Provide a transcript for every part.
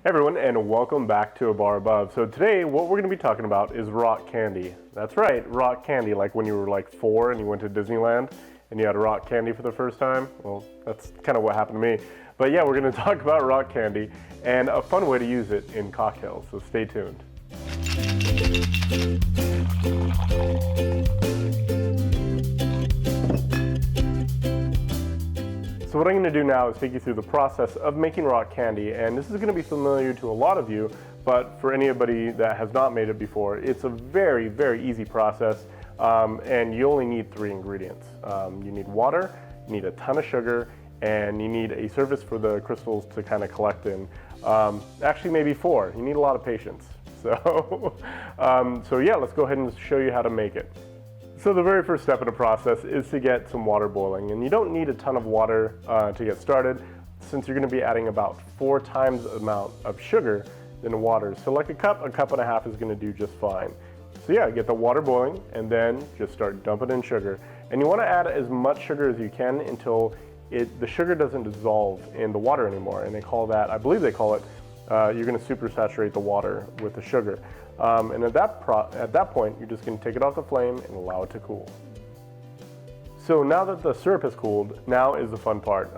Hey everyone, and welcome back to A Bar Above. So today what we're going to be talking about is rock candy. That's right, rock candy, like when you were like 4 and you went to Disneyland and you had rock candy for the first time. Well, that's kind of what happened to me. But yeah, we're going to talk about rock candy and a fun way to use it in cocktails, so stay tuned. So what I'm going to do now is take you through the process of making rock candy, and this is going to be familiar to a lot of you, but for anybody that has not made it before, it's a very, very easy process, and you only need 3 ingredients. You need water, you need a ton of sugar, and you need a surface for the crystals to kind of collect in. Actually maybe 4, you need a lot of patience. So, so yeah, let's go ahead and show you how to make it. So the very first step in the process is to get some water boiling, and you don't need a ton of water to get started, since you're going to be adding about 4 times the amount of sugar than the water. So like a cup and a half is going to do just fine. So yeah, get the water boiling and then just start dumping in sugar. And you want to add as much sugar as you can until the sugar doesn't dissolve in the water anymore. And they call that, I believe they call it, you're going to supersaturate the water with the sugar. And at that point, you're just going to take it off the flame and allow it to cool. So now that the syrup has cooled, now is the fun part.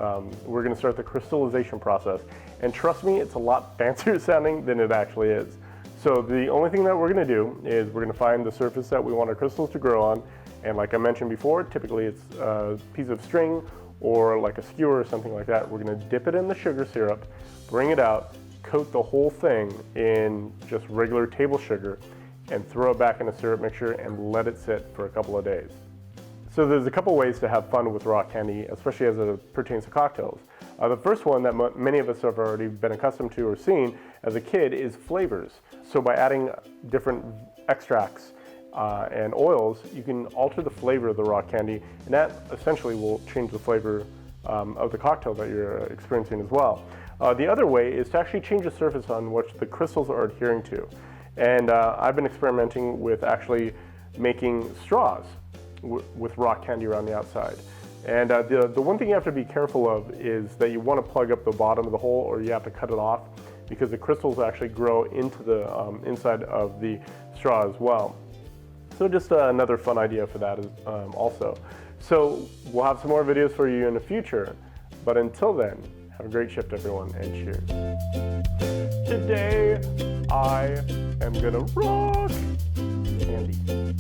We're going to start the crystallization process. And trust me, it's a lot fancier sounding than it actually is. So the only thing that we're going to do is we're going to find the surface that we want our crystals to grow on. And like I mentioned before, typically it's a piece of string or like a skewer or something like that. We're going to dip it in the sugar syrup, bring it out, coat the whole thing in just regular table sugar, and throw it back in a syrup mixture and let it sit for a couple of days. So there's a couple ways to have fun with rock candy, especially as it pertains to cocktails. The first one that many of us have already been accustomed to or seen as a kid is flavors. So by adding different extracts and oils, you can alter the flavor of the rock candy, and that essentially will change the flavor of the cocktail that you're experiencing as well. The other way is to actually change the surface on which the crystals are adhering to. And I've been experimenting with actually making straws with rock candy around the outside. And the one thing you have to be careful of is that you want to plug up the bottom of the hole, or you have to cut it off, because the crystals actually grow into the inside of the straw as well. So just another fun idea for that also. So we'll have some more videos for you in the future, but until then, have a great shift, everyone, and cheers. Today, I am gonna rock candy.